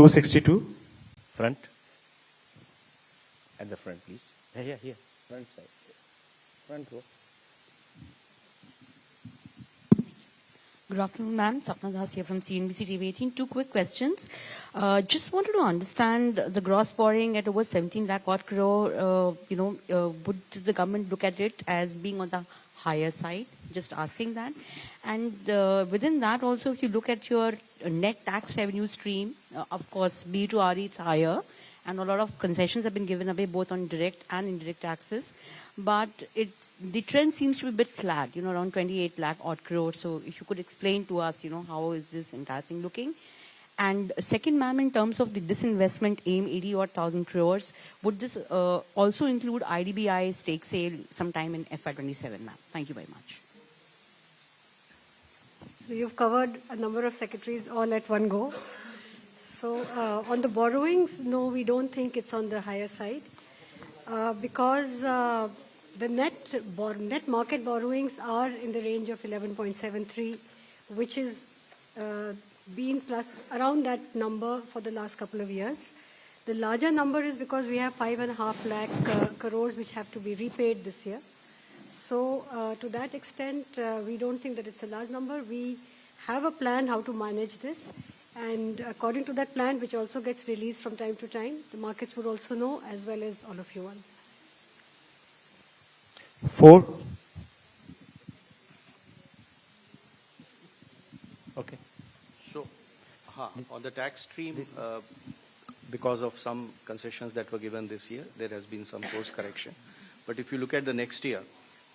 262. Front. At the front, please. Here. Front side. Front row. Good afternoon, ma'am. Sapna Das here from CNBC TV 18. Two quick questions. Just wanted to understand the gross borrowing at over 17 lakh odd crore. Would the government look at it as being on the higher side? Just asking that. And within that also, if you look at your net tax revenue stream, of course, B2RE, it's higher. And a lot of concessions have been given away both on direct and indirect taxes. But the trend seems to be a bit flat, around 28 lakh odd crores. So if you could explain to us, how is this entire thing looking? And second, ma'am, in terms of the disinvestment aim, 80 odd thousand crores, would this also include IDBI stake sale sometime in FY27, ma'am? Thank you very much. So you've covered a number of secretaries all at one go. So on the borrowings, no, we don't think it's on the higher side because the net market borrowings are in the range of 11.73, which is been plus around that number for the last couple of years. The larger number is because we have 5.5 lakh crores which have to be repaid this year. So to that extent, we don't think that it's a large number. We have a plan how to manage this. And according to that plan, which also gets released from time to time, the markets would also know, as well as all of you all. 4. Okay. So, on the tax stream, because of some concessions that were given this year, there has been some course correction. But if you look at the next year,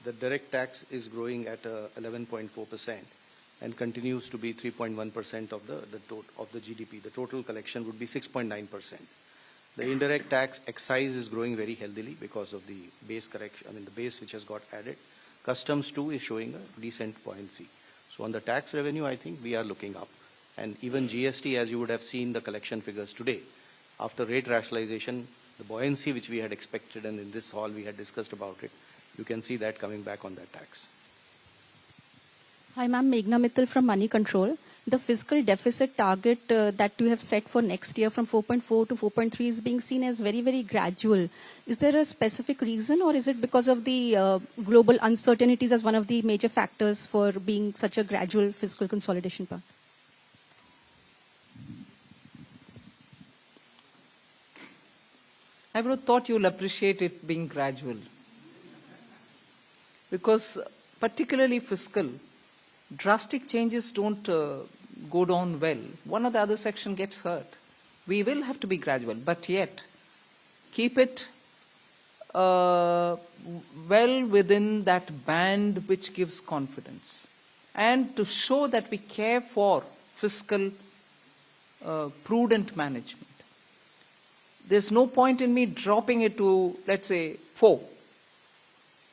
the direct tax is growing at 11.4%. and continues to be 3.1% of the GDP. The total collection would be 6.9%. The indirect tax excise is growing very healthily because of the base correction, the base which has got added. Customs too is showing a decent buoyancy. So on the tax revenue, I think we are looking up. And even GST, as you would have seen the collection figures today, after rate rationalization, the buoyancy which we had expected, and in this hall we had discussed about it, you can see that coming back on that tax. Hi, ma'am. Meghna Mittal from Money Control. The fiscal deficit target that you have set for next year from 4.4 to 4.3 is being seen as very, very gradual. Is there a specific reason, or is it because of the global uncertainties as one of the major factors for being such a gradual fiscal consolidation path? I would have thought you'll appreciate it being gradual. Because particularly fiscal, drastic changes don't go down well. One or the other section gets hurt. We will have to be gradual, but yet keep it well within that band which gives confidence. And to show that we care for fiscal prudent management. There's no point in me dropping it to, let's say, 4.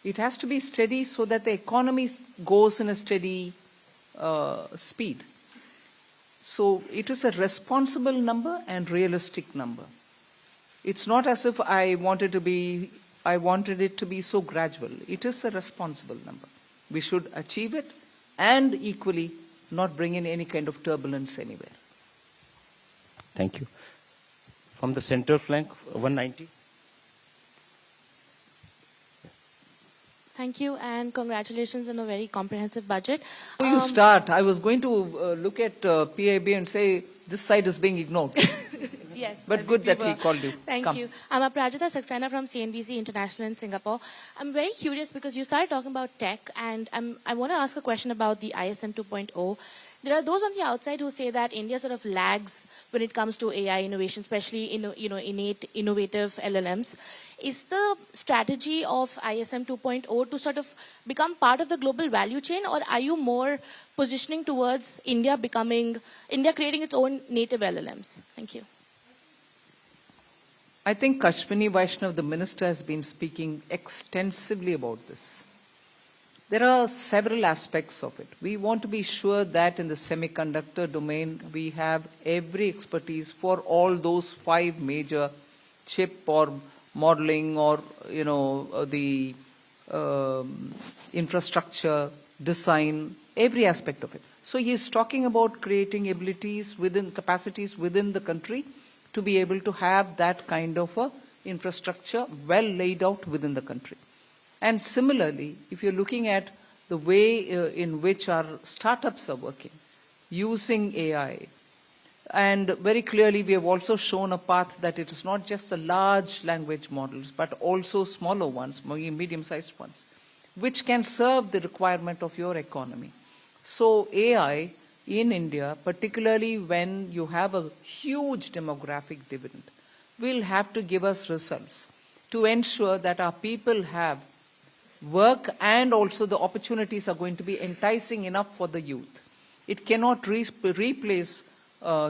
It has to be steady so that the economy goes in a steady speed. So it is a responsible number and realistic number. It's not as if I wanted it to be so gradual. It is a responsible number. We should achieve it and equally not bring in any kind of turbulence anywhere. Thank you. From the center flank, 190. Thank you, and congratulations on a very comprehensive budget. Before you start, I was going to look at PIB and say, this side is being ignored. Yes. But good that he called you. Thank you. I'm Aprajita Saxena from CNBC International in Singapore. I'm very curious because you started talking about tech, and I want to ask a question about the ISM 2.0. There are those on the outside who say that India sort of lags when it comes to AI innovation, especially innate, innovative LLMs. Is the strategy of ISM 2.0 to sort of become part of the global value chain, or are you more positioning towards India creating its own native LLMs? Thank you. I think Kashmini Vaishnav, the minister, has been speaking extensively about this. There are several aspects of it. We want to be sure that in the semiconductor domain, we have every expertise for all those 5 major chip or modeling or, the infrastructure, design, every aspect of it. So he is talking about creating capacities within the country to be able to have that kind of a infrastructure well laid out within the country. And similarly, if you're looking at the way in which our startups are working, using AI, and very clearly we have also shown a path that it is not just the large language models, but also smaller ones, medium-sized ones, which can serve the requirement of your economy. So AI in India, particularly when you have a huge demographic dividend, will have to give us results to ensure that our people have work and also the opportunities are going to be enticing enough for the youth. It cannot replace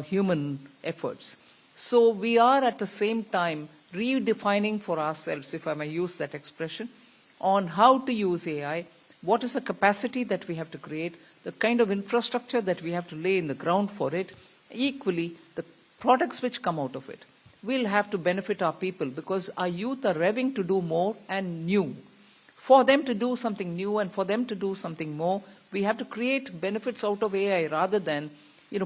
human efforts. So we are at the same time redefining for ourselves, if I may use that expression, on how to use AI, what is the capacity that we have to create, the kind of infrastructure that we have to lay in the ground for it. Equally, the products which come out of it will have to benefit our people because our youth are revving to do more and new. For them to do something new and for them to do something more, we have to create benefits out of AI rather than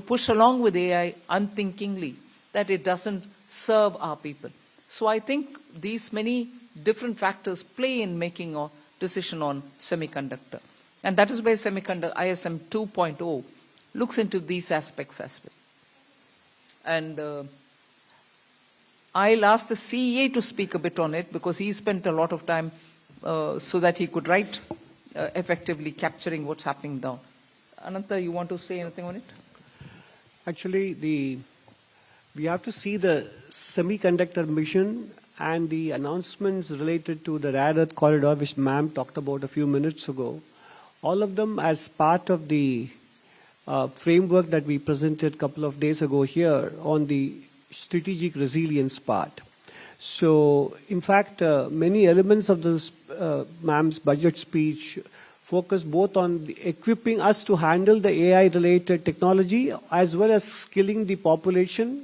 push along with AI unthinkingly that it doesn't serve our people. So I think these many different factors play in making a decision on semiconductor. And that is where semiconductor ISM 2.0 looks into these aspects as well. And I'll ask the CEA to speak a bit on it because he spent a lot of time so that he could write effectively capturing what's happening down. Ananta, you want to say anything on it? Actually, we have to see the semiconductor mission and the announcements related to the rare earth corridor, which ma'am talked about a few minutes ago. All of them as part of the framework that we presented a couple of days ago here on the strategic resilience part. So, in fact, many elements of this ma'am's budget speech focus both on equipping us to handle the AI-related technology as well as skilling the population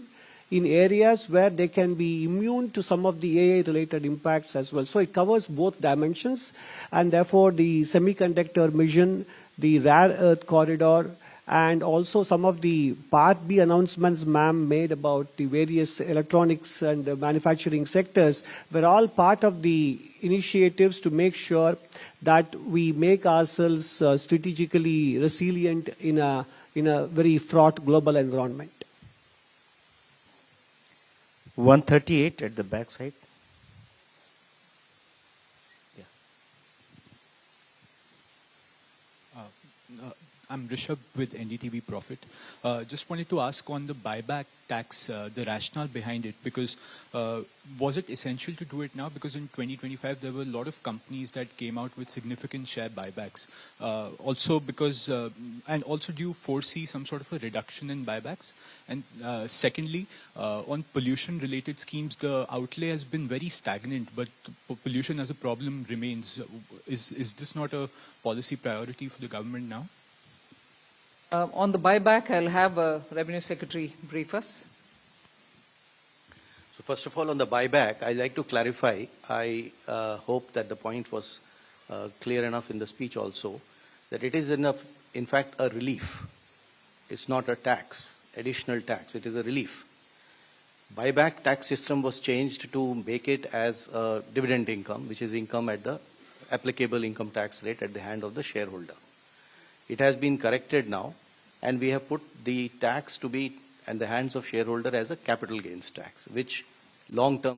in areas where they can be immune to some of the AI-related impacts as well. So it covers both dimensions, and therefore the semiconductor mission, the rare earth corridor, and also some of the Part B announcements ma'am made about the various electronics and manufacturing sectors were all part of the initiatives to make sure that we make ourselves strategically resilient in a very fraught global environment. 138 at the back side. I'm Rishabh with NDTV Profit. Just wanted to ask on the buyback tax, the rationale behind it, because was it essential to do it now? Because in 2025, there were a lot of companies that came out with significant share buybacks. Also because, and also do you foresee some sort of a reduction in buybacks? And secondly, on pollution-related schemes, the outlay has been very stagnant, but pollution as a problem remains. Is this not a policy priority for the government now? On the buyback, I'll have Revenue Secretary brief us. So first of all, on the buyback, I'd like to clarify. I hope that the point was clear enough in the speech also, that it is in fact a relief. It's not a tax, additional tax. It is a relief. Buyback tax system was changed to make it as a dividend income, which is income at the applicable income tax rate at the hand of the shareholder. It has been corrected now, and we have put the tax to be in the hands of shareholder as a capital gains tax, which long-term